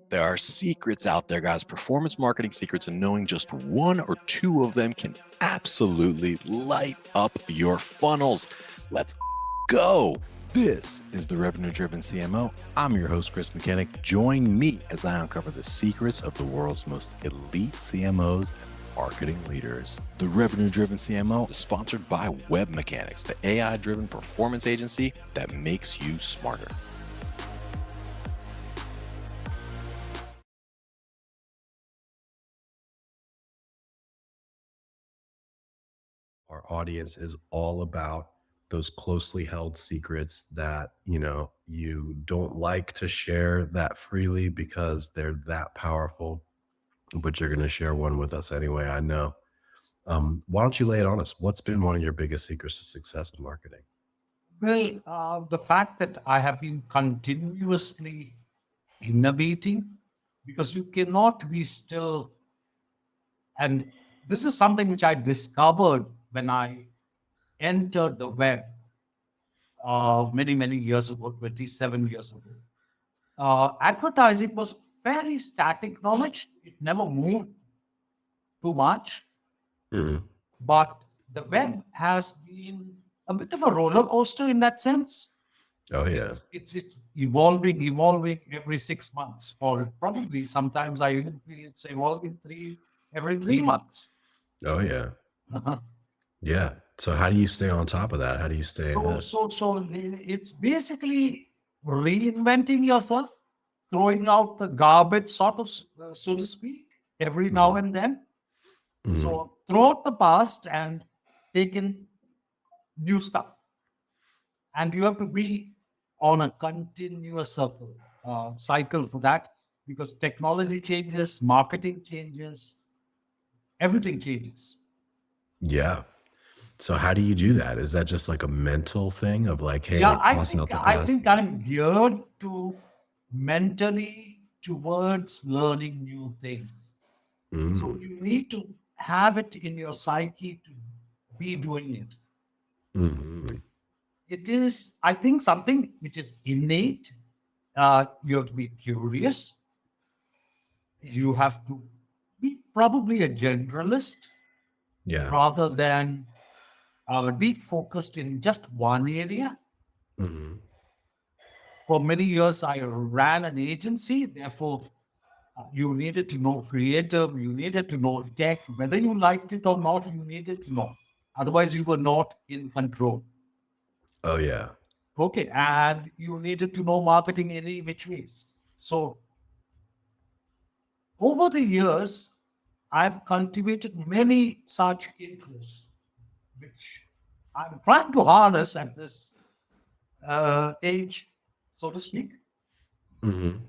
There are secrets out there, guys, performance marketing secrets, and knowing just one or two of them can absolutely light up your funnels. Let's go. This is the Revenue Driven CMO. I'm your host, Chris Mechanic. Join me as I uncover the secrets of the world's most elite CMOs and marketing leaders. The Revenue Driven CMO is sponsored by Web Mechanics, the AI driven performance agency that makes you smarter. Our audience is all about those closely held secrets that you don't like to share that freely because they're that powerful, but you're going to share one with us anyway. I know. Why don't you lay it on us? What's been one of your biggest secrets to success in marketing? Well, the fact that I have been continuously innovating, because you cannot be still. And this is something which I discovered when I entered the web many, many years ago, 27 years ago. Advertising was very static knowledge. It never moved too much. Mhm. But the web has been a bit of a roller coaster in that sense. Oh yeah. It's evolving every 6 months, or probably sometimes I even feel it's evolving every 3 months. Oh yeah. Uh-huh. Yeah. So how do you stay on top of that? How do you stay So, ahead? so, so it's basically reinventing yourself, throwing out the garbage, sort of, so to speak, every now Mhm. and then. Mhm. So, throw out the past and take in new stuff. And you have to be on a continuous cycle for that, because technology changes, marketing changes, everything changes. Yeah. So how do you do that? Is that just like a mental thing of like, Yeah, hey, I tossing think out the I past? think I'm geared to mentally towards learning new things. So Mm. you need to have it in your psyche to be doing it. Mhm. It is, I think, something which is innate. You have to be curious. You have to be probably a generalist Yeah. rather than be focused in just one area. Mhm. For many years, I ran an agency. Therefore, you needed to know creative, you needed to know tech, whether you liked it or not, you needed to know. Otherwise, you were not in control. Oh yeah. Okay. And you needed to know marketing any which ways. So, over the years, I've cultivated many such interests, which I'm trying to harness at this age, so to speak. Mhm.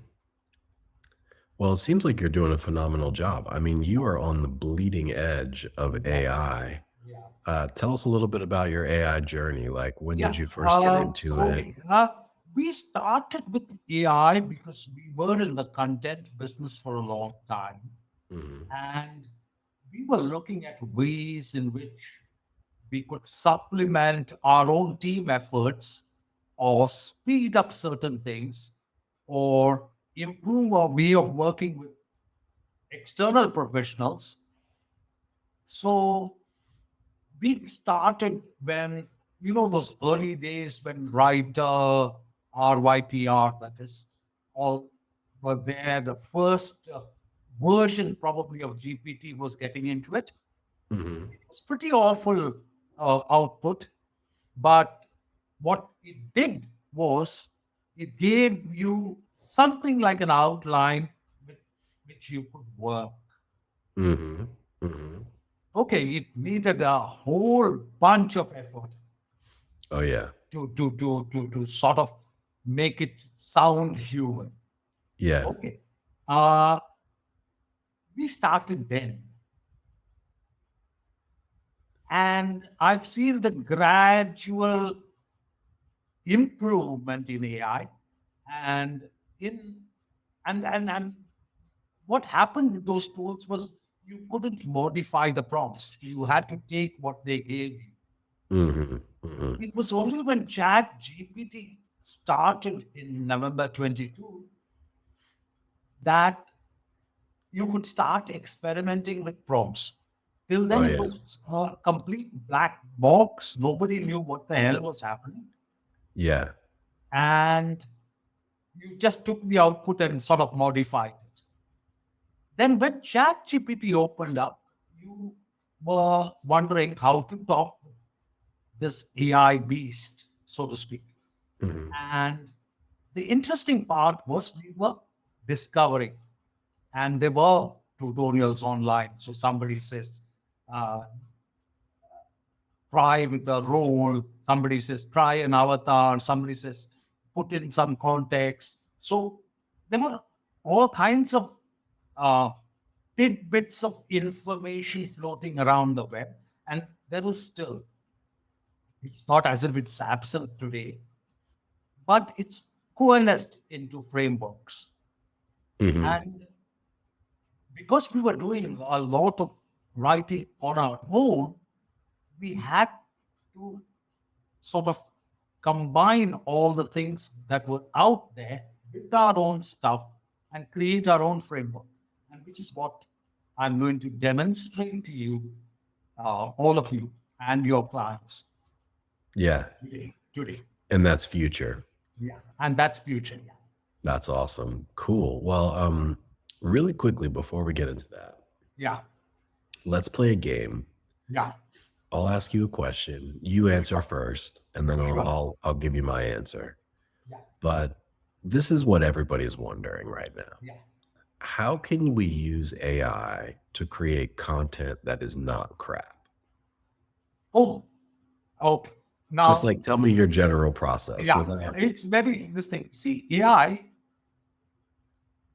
Well, it seems like you're doing a phenomenal job. I mean, you are on the bleeding edge of Yeah. AI. Yeah. Tell us a little bit about your AI journey. Like, when did Yeah. you first get into it? Okay. We started with AI because we were in the content business for a long time. Mhm. And we were looking at ways in which we could supplement our own team efforts, or speed up certain things, or improve our way of working with external professionals. So we started when, those early days when writer, RYTR, that is, all were there. The first version probably of GPT was getting into it. Mhm. It was pretty awful output, but what it did was it gave you something like an outline with which you could work. Mhm. Mhm. Okay, it needed a whole bunch of effort Oh yeah. to sort of make it sound human. Yeah. Okay. Uh, we started then. And I've seen the gradual improvement in AI. And in and what happened with those tools was you couldn't modify the prompts. You had to take what they gave you. Mhm. Mhm. It was only when Chat GPT started in November 22 that you could start experimenting with prompts. Till then, Oh, it yeah. was a complete black box. Nobody knew what the hell was happening. Yeah. And you just took the output and sort of modified it. Then when ChatGPT opened up, you were wondering how to talk to this AI beast, so to speak. Mhm. And the interesting part was we were discovering, and there were tutorials online. So somebody says, uh, try with a role, somebody says, try an avatar, somebody says, put in some context. So there were all kinds of uh, tidbits of information floating around the web. And there is still, it's not as if it's absent today, but it's coalesced into frameworks. Mhm. And because we were doing a lot of writing on our own, we had to sort of combine all the things that were out there with our own stuff and create our own framework. And which is what I'm going to demonstrate to you, all of you and your clients Yeah. today. And that's future. Yeah. And that's future. Yeah. That's awesome. Cool. Well, really quickly before we get into that, Yeah. let's play a game. Yeah. I'll ask you a question. You answer first, and then Sure. I'll give you my answer. Yeah. But this is what everybody's wondering right now. Yeah. How can we use AI to create content that is not crap? Oh, okay. Now, Just like tell me your general process yeah, without it's very interesting. See, AI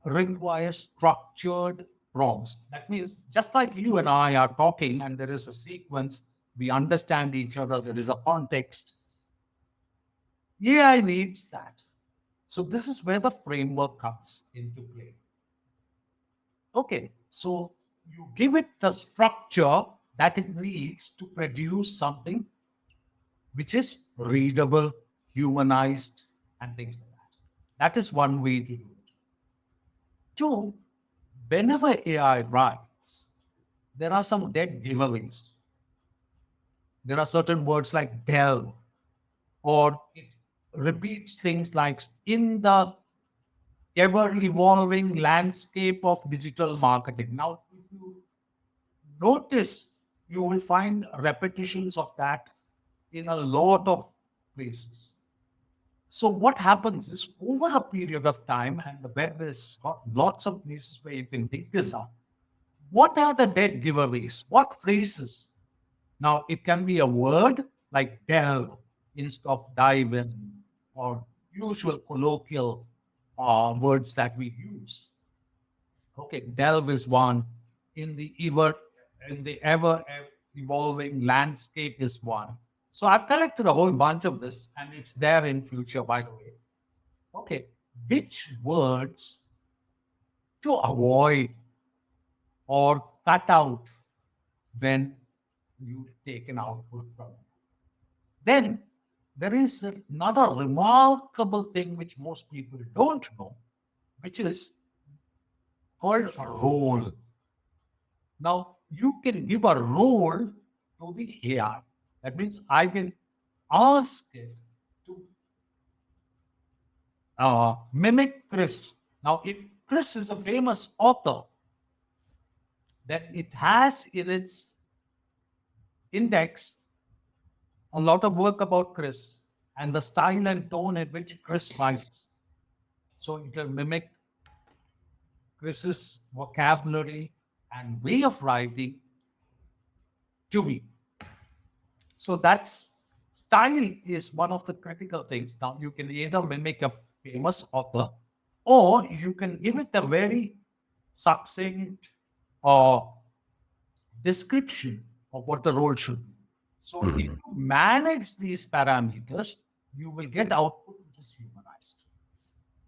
requires structured prompts. That means just like you and I are talking and there is a sequence, we understand each other, there is a context. AI needs that. So this is where the framework comes into play. Okay, so you give it the structure that it needs to produce something which is readable, humanized, and things like that. That is one way to do it. Two, whenever AI writes, there are some dead giveaways. There are certain words like delve, or it repeats things like in the ever evolving landscape of digital marketing. Now, if you notice, you will find repetitions of that in a lot of places. So what happens is over a period of time, and the web has got lots of places where you can dig this up. What are the dead giveaways? What phrases? Now, it can be a word like delve instead of dive in, or usual colloquial words that we use. Okay, delve is one. In the ever evolving landscape is one. So I've collected a whole bunch of this, and it's there in future, by the way. Okay, which words to avoid or cut out when you take an output from it. Then there is another remarkable thing which most people don't know, which is called a role. Now, you can give a role to the AI. That means I can ask it to mimic Chris. Now, if Chris is a famous author, then it has in its index a lot of work about Chris and the style and tone in which Chris writes. So it will mimic Chris's vocabulary and way of writing to me. So that's style is one of the critical things. Now you can either mimic a famous author or you can give it a very succinct or description of what the role should be. So if you manage these parameters, you will get output which is humanized.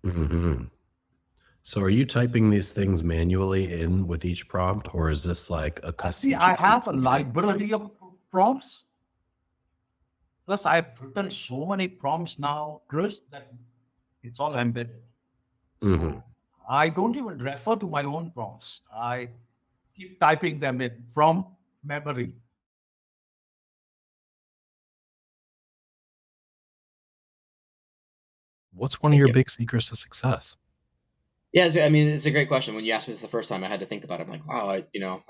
Mhm. So are you typing these things manually in with each prompt, or is this like a custom? See, I have a library of prompts. Plus, I've written so many prompts now, Chris, that it's all embedded. So Mhm. I don't even refer to my own prompts. I keep typing them in from memory. What's one of Thank your you. big secrets to success? Yeah, I mean, it's a great question. When you asked me this the first time, I had to think about it. I'm like, wow, I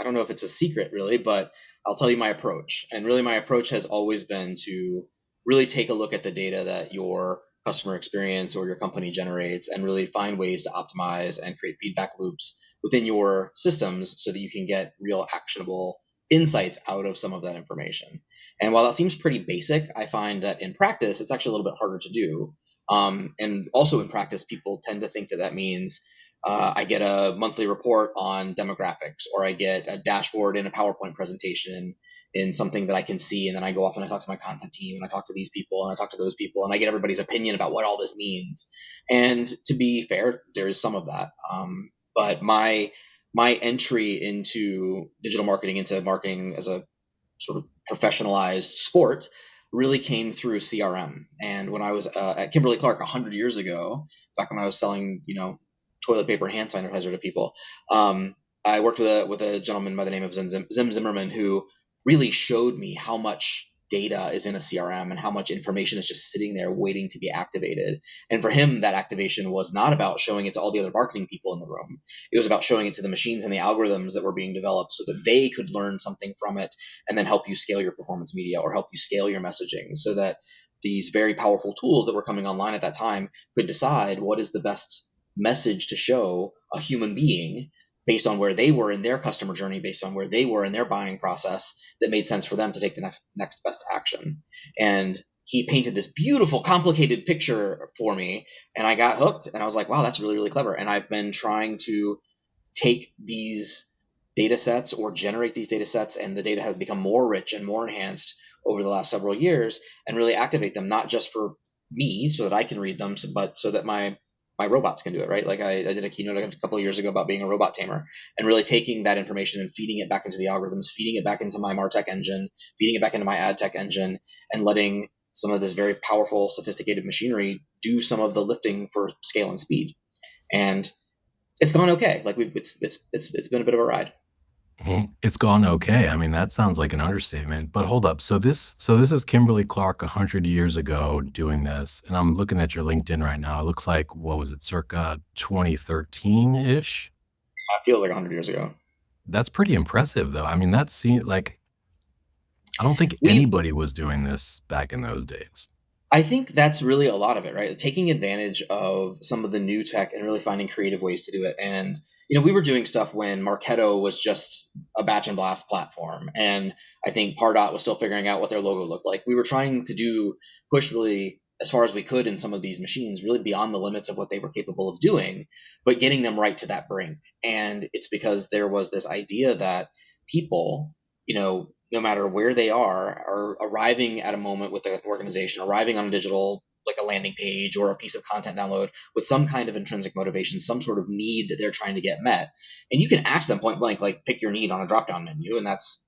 don't know if it's a secret really, but I'll tell you my approach. And really, my approach has always been to really take a look at the data that your customer experience or your company generates and really find ways to optimize and create feedback loops within your systems so that you can get real actionable insights out of some of that information. And while that seems pretty basic, I find that in practice, it's actually a little bit harder to do. And also in practice, people tend to think that that means I get a monthly report on demographics, or I get a dashboard in a PowerPoint presentation in something that I can see. And then I go off and I talk to my content team and I talk to these people and I talk to those people and I get everybody's opinion about what all this means. And to be fair, there is some of that. But my entry into digital marketing, into marketing as a sort of professionalized sport, really came through CRM. And when I was at Kimberly Clark 100 years ago, back when I was selling, toilet paper and hand sanitizer to people, I worked with a gentleman by the name of Zim Zimmerman, who really showed me how much data is in a CRM and how much information is just sitting there waiting to be activated. And for him, that activation was not about showing it to all the other marketing people in the room. It was about showing it to the machines and the algorithms that were being developed so that they could learn something from it and then help you scale your performance media or help you scale your messaging, so that these very powerful tools that were coming online at that time could decide what is the best message to show a human being based on where they were in their customer journey, based on where they were in their buying process, that made sense for them to take the next best action. And he painted this beautiful, complicated picture for me, and I got hooked. And I was like, wow, that's really, really clever. And I've been trying to take these data sets or generate these data sets, and the data has become more rich and more enhanced over the last several years, and really activate them, not just for me so that I can read them, but so that my robots can do it, right? Like I did a keynote a couple of years ago about being a robot tamer, and really taking that information and feeding it back into the algorithms, feeding it back into my MarTech engine, feeding it back into my ad tech engine, and letting some of this very powerful, sophisticated machinery do some of the lifting for scale and speed. And it's gone okay. Like it's been a bit of a ride. It's gone okay. I mean, that sounds like an understatement. But hold up. So this is Kimberly Clark 100 years ago doing this, and I'm looking at your LinkedIn right now. It looks like, what was it, circa 2013-ish? It feels like 100 years ago. That's pretty impressive, though. I mean, that seems like, I don't think We anybody was doing this back in those days. I think that's really a lot of it, right? Taking advantage of some of the new tech and really finding creative ways to do it. And, we were doing stuff when Marketo was just a batch and blast platform. And I think Pardot was still figuring out what their logo looked like. We were trying to push really as far as we could in some of these machines, really beyond the limits of what they were capable of doing, but getting them right to that brink. And it's because there was this idea that people, no matter where they are arriving at a moment with an organization, arriving on a digital, like a landing page or a piece of content download, with some kind of intrinsic motivation, some sort of need that they're trying to get met. And you can ask them point blank, like, pick your need on a drop down menu, and that's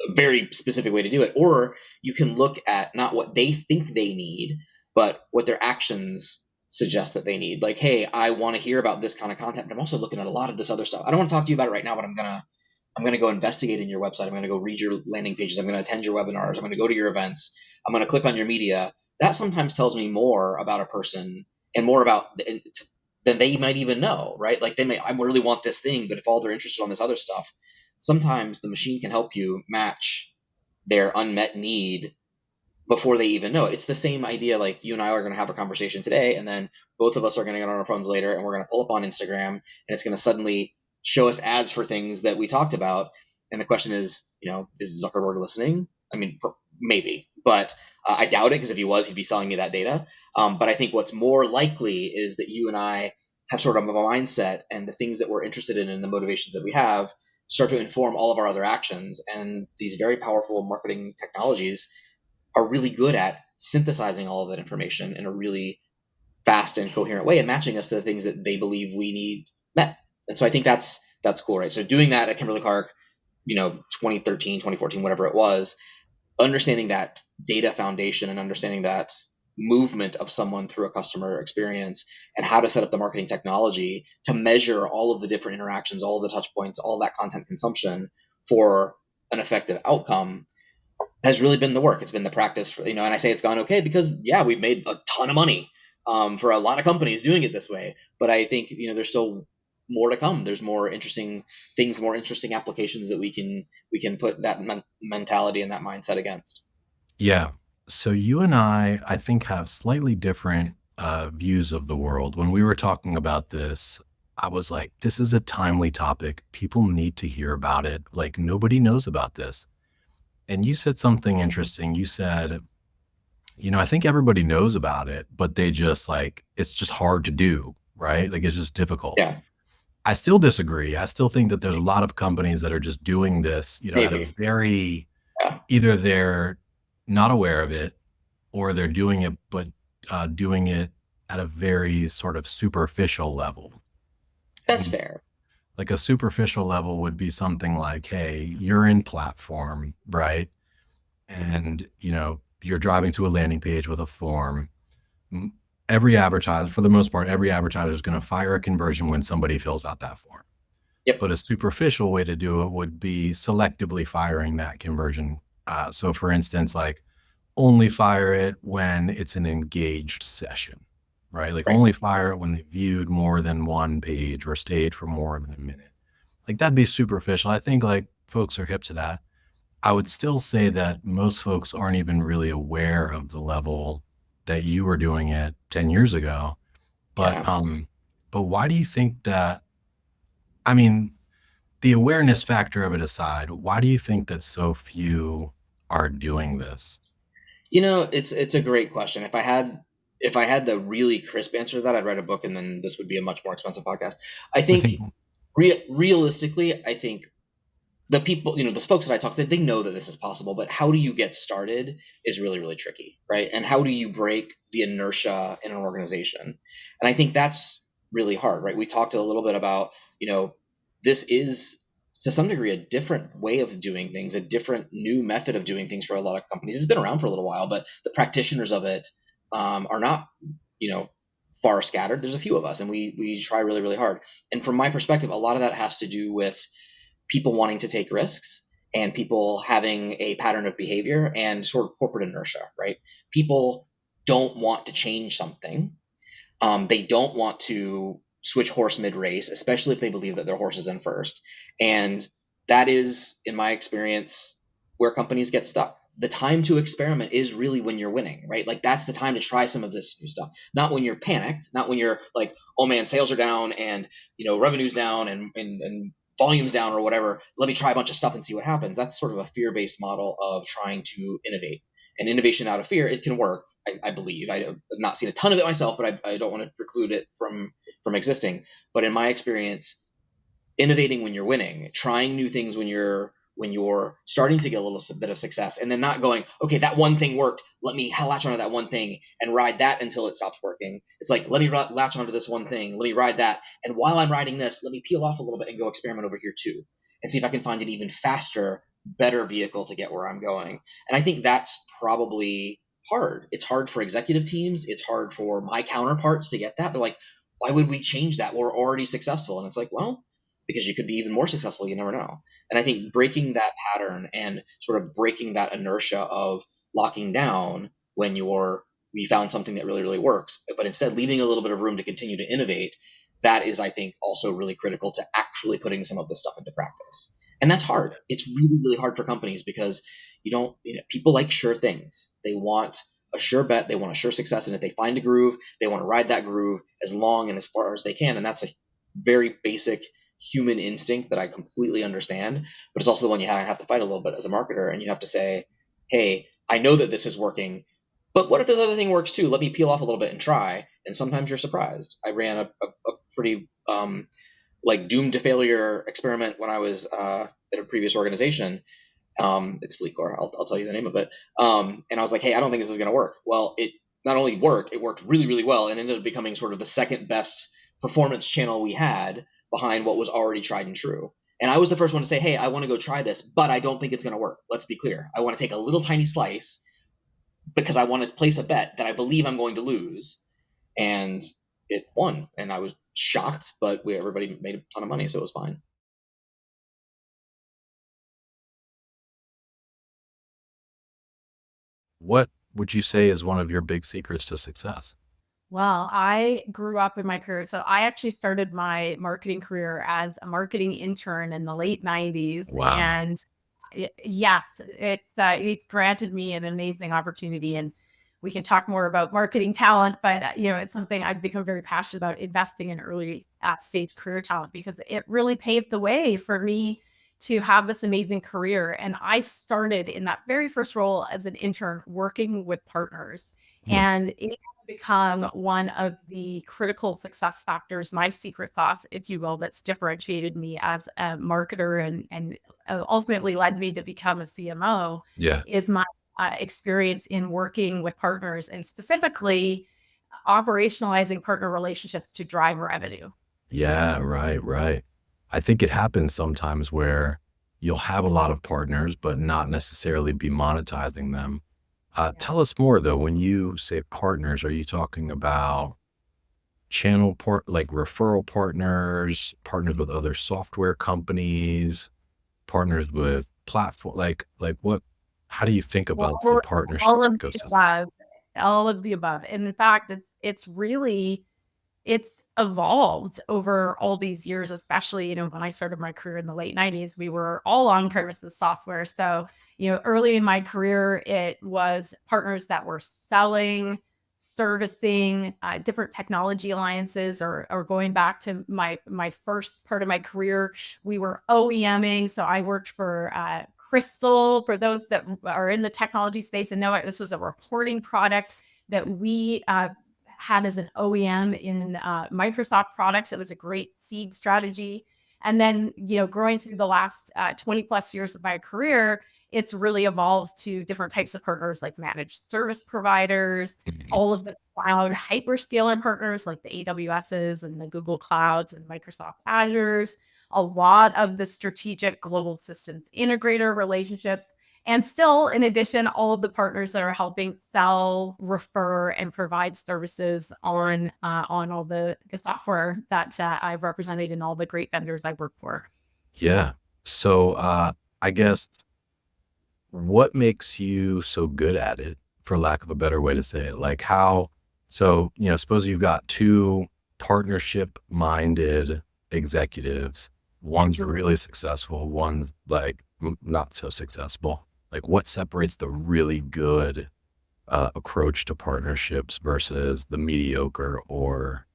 a very specific way to do it. Or you can look at not what they think they need, but what their actions suggest that they need. Like, hey, I want to hear about this kind of content, but I'm also looking at a lot of this other stuff. I don't want to talk to you about it right now, but I'm gonna go investigate in your website. I'm gonna go read your landing pages. I'm gonna attend your webinars. I'm gonna go to your events. I'm gonna click on your media. That sometimes tells me more about a person and more about than they might even know, right? Like I really want this thing, but if all they're interested on this other stuff, sometimes the machine can help you match their unmet need before they even know it. It's the same idea. Like, you and I are going to have a conversation today, and then both of us are going to get on our phones later, and we're going to pull up on Instagram, and it's going to suddenly show us ads for things that we talked about. And the question is, is Zuckerberg listening? I mean, maybe, but I doubt it, because if he was, he'd be selling me that data. But I think what's more likely is that you and I have sort of a mindset, and the things that we're interested in and the motivations that we have start to inform all of our other actions. And these very powerful marketing technologies are really good at synthesizing all of that information in a really fast and coherent way and matching us to the things that they believe we need met. And so I think that's cool, right? So doing that at Kimberly Clark, 2013, 2014, whatever it was, understanding that data foundation and understanding that movement of someone through a customer experience, and how to set up the marketing technology to measure all of the different interactions, all of the touch points, all of that content consumption for an effective outcome has really been the work. It's been the practice for, and I say it's gone okay because yeah, we've made a ton of money for a lot of companies doing it this way. But I think, there's still more to come. There's more interesting things, more interesting applications that we can put that mentality and that mindset against. Yeah. So you and I think, have slightly different views of the world. When we were talking about this, I was like, this is a timely topic. People need to hear about it. Like, nobody knows about this. And you said something interesting. You said, I think everybody knows about it, but they just it's just hard to do, right? Like, it's just difficult. Yeah, I still disagree. I still think that there's a lot of companies that are just doing this, at a maybe. very, Yeah, either they're not aware of it or they're doing it, but doing it at a very sort of superficial level. that's And fair. like a superficial level would be something like, hey, you're in platform, right? And, you're driving to a landing page with a form. Every advertiser, for the most part, every advertiser is going to fire a conversion when somebody fills out that form. Yep. But a superficial way to do it would be selectively firing that conversion. So for instance, like, only fire it when it's an engaged session, right? Like, Right. only fire it when they viewed more than one page or stayed for more than a minute. Like, that'd be superficial. I think like folks are hip to that. I would still say that most folks aren't even really aware of the level that you were doing it 10 years ago. But Yeah. but why do you think that, I mean, the awareness factor of it aside, why do you think that so few are doing this? It's a great question. If I had the really crisp answer to that, I'd write a book, and then this would be a much more expensive podcast. I I think think, realistically, I think the people, the folks that I talk to, they know that this is possible, but how do you get started is really, really tricky, right? And how do you break the inertia in an organization? And I think that's really hard, right? We talked a little bit about, this is to some degree a different way of doing things, a different new method of doing things for a lot of companies. It's been around for a little while, but the practitioners of it are not, you know, far scattered. There's a few of us, and we try really, really hard. And from my perspective, a lot of that has to do with people wanting to take risks and people having a pattern of behavior and sort of corporate inertia, right? People don't want to change something. They don't want to switch horse mid race, especially if they believe that their horse is in first. And that is, in my experience, where companies get stuck. The time to experiment is really when you're winning, right? Like, that's the time to try some of this new stuff. Not when you're panicked, not when you're like, oh man, sales are down and revenue's down and volume's down or whatever. Let me try a bunch of stuff and see what happens. That's sort of a fear-based model of trying to innovate. And innovation out of fear, it can work, I believe. I've not seen a ton of it myself, but I don't want to preclude it from existing. But in my experience, innovating when you're winning, trying new things when you're starting to get a little bit of success, and then not going, okay, that one thing worked, let me latch onto that one thing and ride that until it stops working. It's like, let me latch onto this one thing, let me ride that, and while I'm riding this, let me peel off a little bit and go experiment over here too, and see if I can find an even faster, better vehicle to get where I'm going. And I think that's probably hard. It's hard for executive teams. It's hard for my counterparts to get that. They're like, why would we change that? We're already successful. And it's like, well, because you could be even more successful. You never know. And I think breaking that pattern and sort of breaking that inertia of locking down when we found something that really, really works, but instead leaving a little bit of room to continue to innovate, that is, I think, also really critical to actually putting some of this stuff into practice. And that's hard. It's really, really hard for companies because people like sure things. They want a sure bet. They want a sure success. And if they find a groove, they want to ride that groove as long and as far as they can. And that's a very basic human instinct that I completely understand, but it's also the one you have to fight a little bit as a marketer, and you have to say, hey, I know that this is working, but what if this other thing works too? Let me peel off a little bit and try. And sometimes you're surprised. I ran a pretty like doomed to failure experiment when I was at a previous organization. It's FleetCore. I'll tell you the name of it. And I was like, hey, I don't think this is going to work. Well, it not only worked, it worked really, really well, and ended up becoming sort of the second best performance channel we had behind what was already tried and true. And I was the first one to say, hey, I want to go try this, but I don't think it's going to work. Let's be clear. I want to take a little tiny slice, because I want to place a bet that I believe I'm going to lose. And it won. And I was shocked, but everybody made a ton of money, so it was fine. What would you say is one of your big secrets to success? Well, I grew up in my career. So I actually started my marketing career as a marketing intern in the late 90s. Wow. And yes, it's granted me an amazing opportunity. And we can talk more about marketing talent, but it's something I've become very passionate about, investing in early stage career talent, because it really paved the way for me to have this amazing career. And I started in that very first role as an intern working with partners. Hmm. And it has become one of the critical success factors, my secret sauce, if you will, that's differentiated me as a marketer and ultimately led me to become a CMO, Yeah. is my experience in working with partners, and specifically operationalizing partner relationships to drive revenue. Yeah, right, right. I think it happens sometimes where you'll have a lot of partners, but not necessarily be monetizing them. Yeah. Tell us more though. When you say partners, are you talking about like referral partners, partners with other software companies, partners with platform, like what, how do you think Well, about the we're partnership all of the ecosystem? above, all of the above. And in fact, it's really it's evolved over all these years, especially, when I started my career in the late 90s, we were all on premises software. So, early in my career, it was partners that were selling, servicing different technology alliances, or going back to my first part of my career, we were OEMing. So I worked for Crystal, for those that are in the technology space and know it. This was a reporting product that we had as an OEM in Microsoft products. It was a great seed strategy. And then, growing through the last 20 plus years of my career, it's really evolved to different types of partners like managed service providers, Mhm. all of the cloud hyperscaler partners like the AWSs and the Google Clouds and Microsoft Azures, a lot of the strategic global systems integrator relationships, and still, in addition, all of the partners that are helping sell, refer, and provide services on all the software that I've represented in all the great vendors I've worked for. Yeah. So, I guess what makes you so good at it, for lack of a better way to say it? Like how, so, suppose you've got two partnership minded executives, one's really successful, one like not so successful. Like what separates the really good approach to partnerships versus the mediocre or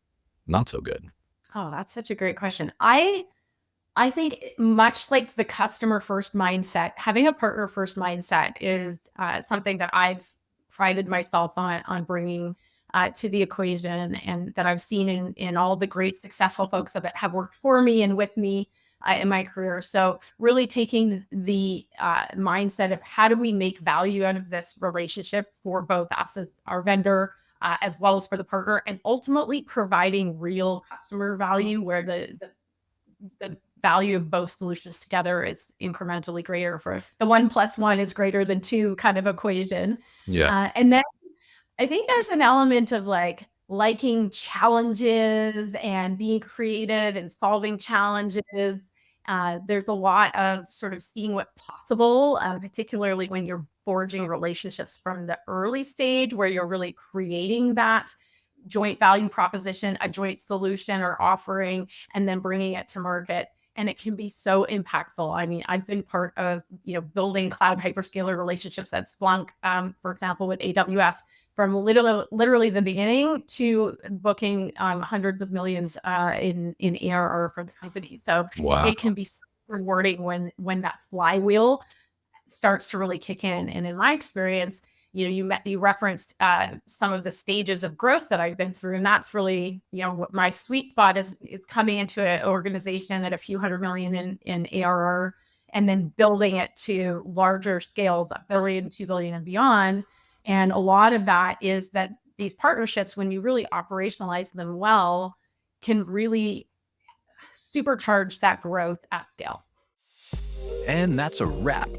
not so good? Oh, that's such a great question. I think much like the customer first mindset, having a partner first mindset is something that I've prided myself on bringing to the equation, and that I've seen in all the great successful folks that have worked for me and with me in my career. So really taking the mindset of how do we make value out of this relationship for both us as our vendor, as well as for the partner, and ultimately providing real customer value where the value of both solutions together is incrementally greater. For the 1 + 1 is greater than 2 kind of equation. Yeah. And then I think there's an element of liking challenges and being creative and solving challenges. There's a lot of sort of seeing what's possible, particularly when you're forging relationships from the early stage where you're really creating that joint value proposition, a joint solution or offering, and then bringing it to market. And it can be so impactful. I mean, I've been part of, building cloud hyperscaler relationships at Splunk, for example, with AWS, from literally the beginning to booking hundreds of millions in ARR for the company. So Wow. it can be so rewarding when that flywheel starts to really kick in. And in my experience, you referenced some of the stages of growth that I've been through, and that's really what my sweet spot is coming into an organization at a few hundred million in ARR, and then building it to larger scales, a billion, 2 billion, and beyond. And a lot of that is that these partnerships, when you really operationalize them well, can really supercharge that growth at scale. And that's a wrap.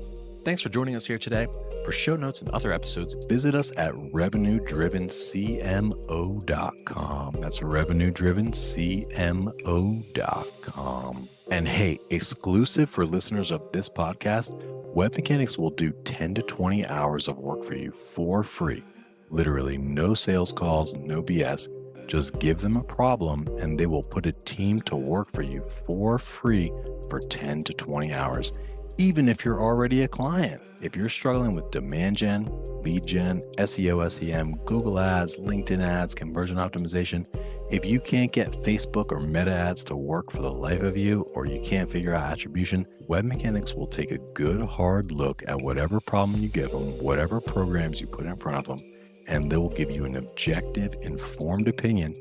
Thanks for joining us here today. For show notes and other episodes, visit us at revenue-drivencmo.com. That's revenue-drivencmo.com. And hey, exclusive for listeners of this podcast, Web Mechanics will do 10 to 20 hours of work for you for free. Literally no sales calls, no BS. Just give them a problem and they will put a team to work for you for free for 10 to 20 hours. Even if you're already a client, if you're struggling with demand gen, lead gen, SEO, SEM, Google ads, LinkedIn ads, conversion optimization, if you can't get Facebook or Meta ads to work for the life of you, or you can't figure out attribution, Web Mechanics will take a good hard look at whatever problem you give them, whatever programs you put in front of them, and they will give you an objective, informed opinion,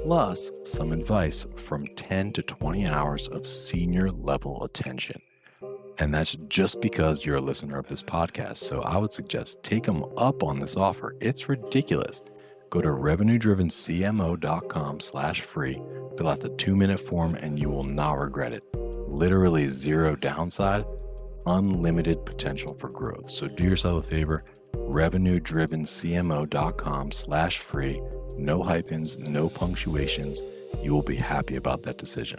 plus some advice from 10 to 20 hours of senior level attention. And that's just because you're a listener of this podcast. So I would suggest take them up on this offer. It's ridiculous. Go to revenue-drivencmo.com/free, fill out the 2-minute form, and you will not regret it. Literally zero downside, unlimited potential for growth. So do yourself a favor, revenue-drivencmo.com/free, no hyphens, no punctuations. You will be happy about that decision.